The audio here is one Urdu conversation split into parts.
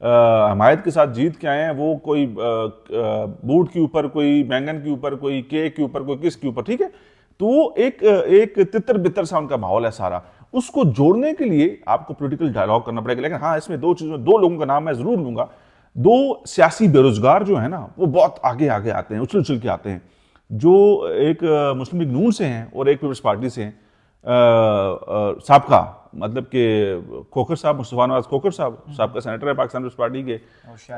حمایت کے ساتھ جیت کے آئے ہیں، وہ کوئی بوٹ کے اوپر، کوئی بینگن کے اوپر، کوئی کیک کے اوپر، کوئی کس کے اوپر، ٹھیک ہے. تو وہ ایک تتر بتر سا ان کا ماحول ہے سارا. اس کو جوڑنے کے لیے آپ کو پولیٹیکل ڈائلاگ کرنا پڑے گا. لیکن ہاں، اس میں دو چیزوں، دو لوگوں کا نام میں ضرور لوں گا. دو سیاسی بے روزگار جو ہیں نا، وہ بہت آگے آتے ہیں، اچھل کے آتے ہیں. جو ایک مسلم لیگ نون سے ہیں اور ایک پیپلز پارٹی سے ہیں، سابقہ مطلب کہ کھوکھر صاحب، مصطفیٰ نواز کھوکھر صاحب سابقہ سینیٹر ہے پاکستان پیپلز پارٹی کے،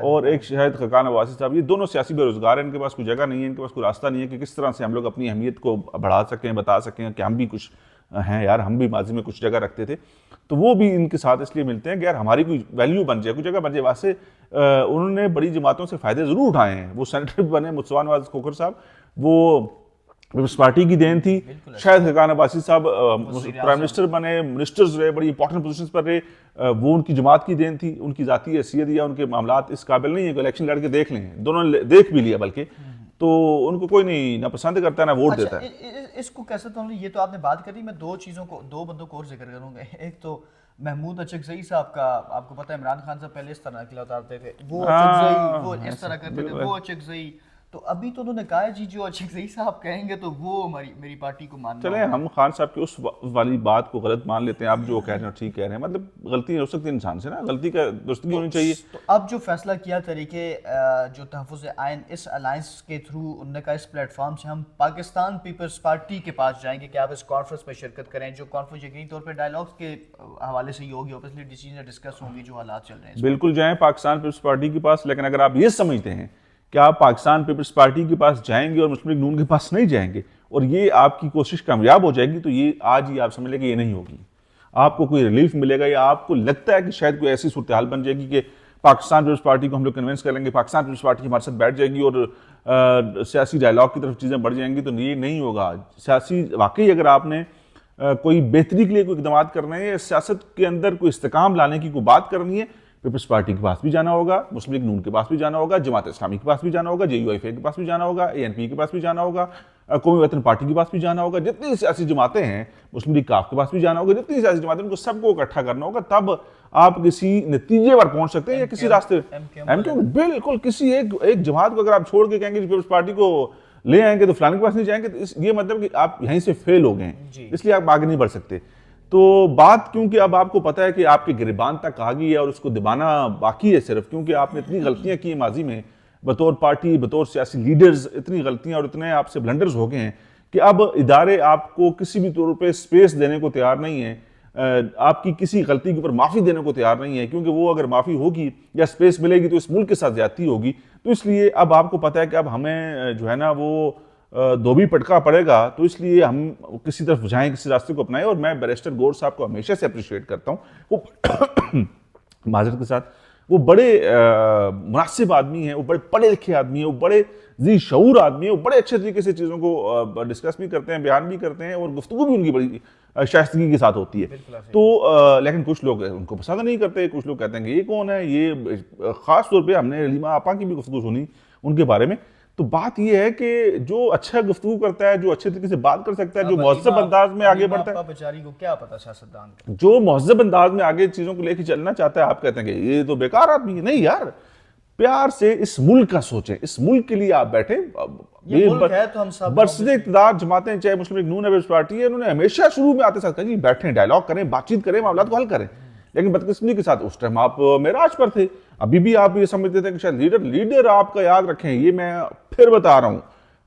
اور ایک شاہد خاقان عباسی صاحب. یہ دونوں سیاسی بے روزگار ہیں. ان کے پاس کوئی جگہ نہیں ہے، ان کے پاس کوئی راستہ نہیں ہے کہ کس طرح سے ہم لوگ اپنی اہمیت کو بڑھا سکیں، بتا سکیں کہ ہم بھی کچھ ہیں یار، ہم بھی ماضی میں کچھ جگہ رکھتے تھے. تو وہ بھی ان کے ساتھ اس لیے ملتے ہیں کہ یار ہماری کوئی ویلیو بن جائے، کوئی جگہ بن جائے. واسطے انہوں نے بڑی جماعتوں سے فائدے ضرور اٹھائے ہیں. وہ سینیٹر بنے مصطفیٰ نواز کھوکھر صاحب، وہ پیپلز پارٹی کی دین تھی. شاہد خاقان عباسی صاحب پرائم منسٹر بنے، منسٹرز رہے، بڑی امپورٹنٹ پوزیشنز پر رہے. وہ ان کی جماعت کی دین تھی. ان کی ذاتی حیثیت یا ان کے معاملات اس قابل نہیں ہے کہ الیکشن لڑ کے دیکھ لیں. دونوں نے دیکھ بھی لیا، بلکہ تو ان کو کوئی نہیں نہ پسند کرتا ہے نہ ووٹ دیتا ہے. اس کو کیسے تو یہ تو آپ نے بات کری. میں دو چیزوں کو، دو بندوں کو اور ذکر کروں گا. ایک تو محمود اچکزئی صاحب کا، آپ کو پتہ ہے عمران خان صاحب پہلے اس طرح نقل اتارتے تھے، وہ اچکزئی، وہ اس طرح کرتے تھے، وہ اچکزئی. تو ابھی تو انہوں نے کہا جی جو اچکزئی صاحب کہیں گے تو وہ میری پارٹی کو ماننا. چلیں ہم خان صاحب کی اس والی بات کو غلط مان لیتے ہیں. آپ جو کہہ رہے ہیں ٹھیک کہہ رہے ہیں، مطلب غلطی ہو سکتی ہے انسان سے نا، غلطی کا درستگی ہونی چاہیے. تو اب جو فیصلہ کیا طریقے جو تحفظ آئین اس الائنس کے تھرو، انہوں نے کہا اس پلیٹ فارم سے ہم پاکستان پیپلز پارٹی کے پاس جائیں گے کہ آپ اس کانفرنس میں شرکت کریں. جو کانفرنس یقینی طور پہ ڈائلاگس کے حوالے سے ہی ہوگی، اوبیسلی ڈیسیژن ڈسکس ہوں گی جو حالات چل رہے ہیں. بالکل جائیں پاکستان پیپلز پارٹی کے پاس. لیکن اگر آپ یہ سمجھتے ہیں کہ آپ پاکستان پیپلز پارٹی کے پاس جائیں گے اور مسلم لیگ نون کے پاس نہیں جائیں گے، اور یہ آپ کی کوشش کامیاب ہو جائے گی، تو یہ آج ہی آپ سمجھ لیں کہ یہ نہیں ہوگی. آپ کو کوئی ریلیف ملے گا، یا آپ کو لگتا ہے کہ شاید کوئی ایسی صورتحال بن جائے گی کہ پاکستان پیپلز پارٹی کو ہم لوگ کنونس کر لیں گے، پاکستان پیپلز پارٹی ہمارے ساتھ بیٹھ جائے گی اور سیاسی ڈائلاگ کی طرف چیزیں بڑھ جائیں گی. تو یہ نہیں ہوگا. سیاسی واقعی اگر آپ نے کوئی بہتری کے لیے کوئی اقدامات کرنے ہیں، یا سیاست کے اندر کوئی استحکام لانے کی کوئی بات کرنی ہے، پیپلز پارٹی کے پاس بھی جانا ہوگا، مسلم لیگ نون کے پاس بھی جانا ہوگا، جماعت اسلامی کے پاس بھی جانا ہوگا، JUIF کے پاس بھی جانا ہوگا، ANP کے پاس بھی جانا ہوگا، قومی وطن پارٹی کے پاس بھی جانا ہوگا. جتنی سیاسی جماعتیں ہیں، مسلم لیگ کاف کے پاس بھی جانا ہوگا. جتنی سیاسی جماعتیں ان کو سب کو اکٹھا کرنا ہوگا. تب آپ کسی نتیجے پر پہنچ سکتے ہیں، یا کسی راستے. بالکل کسی ایک جماعت کو اگر آپ چھوڑ کے کہیں گے پیپلز پارٹی کو لے آئیں گے تو فلانے کے پاس نہیں جائیں گے، تو یہ مطلب کہ آپ یہیں سے فیل ہو گئے ہیں، اس لیے آپ آگے نہیں بڑھ سکتے. تو بات کیونکہ اب آپ کو پتہ ہے کہ آپ کے گریبان تک آ گئی ہے اور اس کو دبانا باقی ہے صرف، کیونکہ آپ نے اتنی غلطیاں کی ہیں ماضی میں بطور پارٹی، بطور سیاسی لیڈرز. اتنی غلطیاں اور اتنے آپ سے بلنڈرز ہو گئے ہیں کہ اب ادارے آپ کو کسی بھی طور پہ سپیس دینے کو تیار نہیں ہیں. آپ کی کسی غلطی کے اوپر معافی دینے کو تیار نہیں ہے، کیونکہ وہ اگر معافی ہوگی یا سپیس ملے گی تو اس ملک کے ساتھ زیادتی ہوگی. تو اس لیے اب آپ کو پتہ ہے کہ اب ہمیں جو ہے نا وہ دھوبی پٹکا پڑے گا. تو اس لیے ہم کسی طرف جائیں، کسی راستے کو اپنائیں. اور میں بیرسٹر گور صاحب کو ہمیشہ سے اپریشیٹ کرتا ہوں. وہ معذرت کے ساتھ، وہ بڑے مناسب آدمی ہیں، وہ بڑے پڑھے لکھے آدمی ہیں، وہ بڑے ذی شعور آدمی ہیں، وہ بڑے اچھے طریقے سے چیزوں کو ڈسکس بھی کرتے ہیں، بیان بھی کرتے ہیں، اور گفتگو بھی ان کی بڑی شائستگی کے ساتھ ہوتی ہے. تو لیکن کچھ لوگ ان کو پسند نہیں کرتے. کچھ لوگ کہتے ہیں کہ یہ کون ہے. یہ خاص طور پہ ہم نے علیمہ آپا کی بھی گفتگو سنی ان کے بارے میں. تو بات یہ ہے کہ جو اچھا گفتگو کرتا ہے، جو اچھے طریقے سے بات کر سکتا ہے، جو مہذب انداز میں آگے بڑھتا ہے، بیچاری کو کیا پتا سیاستدان کا، جو مہذب انداز میں آگے چیزوں کو لے کے چلنا چاہتا ہے، آپ کہتے ہیں کہ یہ تو بیکار آدمی ہے. نہیں یار، پیار سے اس ملک کا سوچیں. اس ملک کے لیے آپ بیٹھیں. برسر اقتدار جماعتیں، چاہے مسلم لیگ نون ہے، پیپلز پارٹی ہے، انہوں نے ہمیشہ شروع میں آتے ساتھ کہا جی بیٹھیں، ڈائلاگ کریں، بات چیت کریں، معاملات کو حل کریں. لیکن بدقسمتی کے ساتھ اس ٹائم آپ معراج پر تھے. ابھی بھی آپ یہ سمجھتے تھے کہ شاید لیڈر آپ کا، یاد رکھیں، یہ میں پھر بتا رہا ہوں،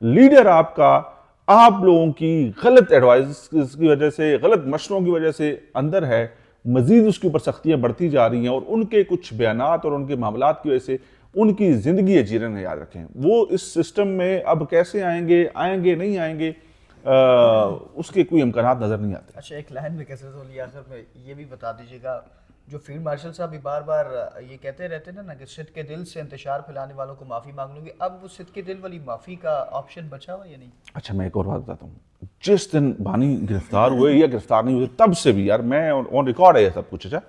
لیڈر آپ کا آپ لوگوں کی غلط ایڈوائز کی وجہ سے، غلط مشوروں کی وجہ سے اندر ہے. مزید اس کے اوپر سختیاں بڑھتی جا رہی ہیں، اور ان کے کچھ بیانات اور ان کے معاملات کی وجہ سے ان کی زندگی اجیرن ہے. یاد رکھیں، وہ اس سسٹم میں اب کیسے آئیں گے نہیں آئیں گے، اس کے کوئی امکانات نظر نہیں آتے. اچھا، ایک لائن میں کیسے تو لیا آخر میں یہ بھی بتا دیجیے گا، جو فیلڈ مارشل صاحب بھی بار بار یہ کہتے رہتے ہیں نا کہ صدق کے دل سے انتشار پھیلانے والوں کو معافی مانگ لوں گی، اب وہ صدق کے دل والی معافی کا آپشن بچا ہوا یا نہیں؟ اچھا، میں ایک اور بات بتاتا ہوں. جس دن بانی گرفتار ہوئے یا گرفتار نہیں ہوئے، تب سے بھی یار میں آن ریکارڈ ہے یہ سب کچھ. اچھا،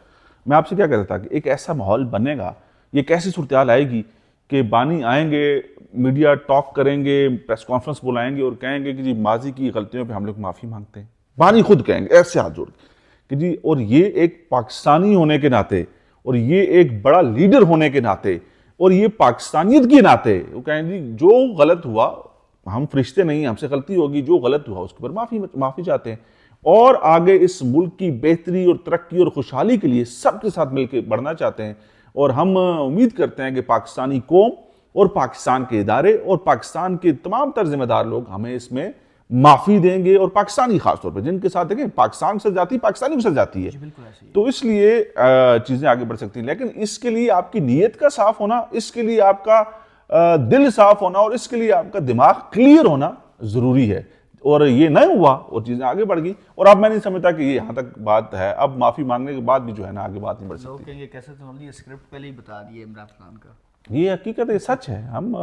میں آپ سے کیا کہتا تھا کہ ایک ایسا ماحول بنے گا، یہ کیسی صورتحال آئے گی کہ بانی آئیں گے، میڈیا ٹاک کریں گے، پریس کانفرنس بلائیں گے اور کہیں گے کہ جی ماضی کی غلطیوں پہ ہم لوگ معافی مانگتے ہیں. بانی خود کہیں گے ایسے ہاتھ جوڑ کے کہ جی، اور یہ ایک پاکستانی ہونے کے ناطے اور یہ ایک بڑا لیڈر ہونے کے ناطے اور یہ پاکستانیت کے ناطے وہ کہیں جی جو غلط ہوا، ہم فرشتے نہیں، ہم سے غلطی ہوگی، جو غلط ہوا اس کے اوپر معافی چاہتے ہیں اور آگے اس ملک کی بہتری اور ترقی اور خوشحالی کے لیے سب کے ساتھ مل کے بڑھنا چاہتے ہیں. اور ہم امید کرتے ہیں کہ پاکستانی قوم اور پاکستان کے ادارے اور پاکستان کے تمام تر ذمہ دار لوگ ہمیں اس میں معافی دیں گے، اور پاکستانی خاص طور پہ جن کے ساتھ دیکھیں پاکستان سے جاتی پاکستانی بھی سل جاتی ہے، تو اس لیے چیزیں آگے بڑھ سکتی ہیں. لیکن اس کے لیے آپ کی نیت کا صاف ہونا، اس کے لیے آپ کا دل صاف ہونا اور اس کے لیے آپ کا دماغ کلیئر ہونا ضروری ہے. اور یہ نہیں ہوا اور چیزیں آگے بڑھ گئی، اور اب میں نہیں سمجھتا کہ یہ یہاں تک بات ہے. اب معافی مانگنے کے بعد بھی جو ہے نا آگے بات نہیں بڑھ سکتی. یہ کیسے تو اسکرپٹ پہلے ہی بتا دیے عمران خان کا. یہ حقیقت ہے، سچ ہے. ہم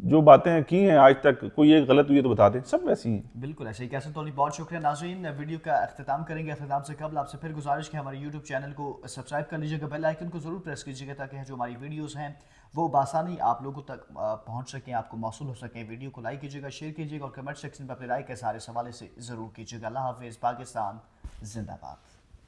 جو باتیں کی ہیں آج تک، کوئی ایک غلط ہوئی ہے تو بتا دیں، سب ویسی ہیں. بالکل ایسے ہی. کیسے تو بہت شکریہ. ناظرین ویڈیو کا اختتام کریں گے. اختتام سے قبل آپ سے پھر گزارش کہ ہمارے یوٹیوب چینل کو سبسکرائب کر لیجیے گا، بیل آئیکن کو ضرور پریس کیجیے گا تاکہ جو ہماری ویڈیوز ہیں وہ بآسانی آپ لوگوں تک پہنچ سکیں، آپ کو موصول ہو سکیں. ویڈیو کو لائک کیجیے گا، شیئر کیجیے گا اور کمنٹ سیکشن میں اپنی رائے کے سارے حوالے سے ضرور کیجیے گا. اللہ حافظ. پاکستان زندہ باد.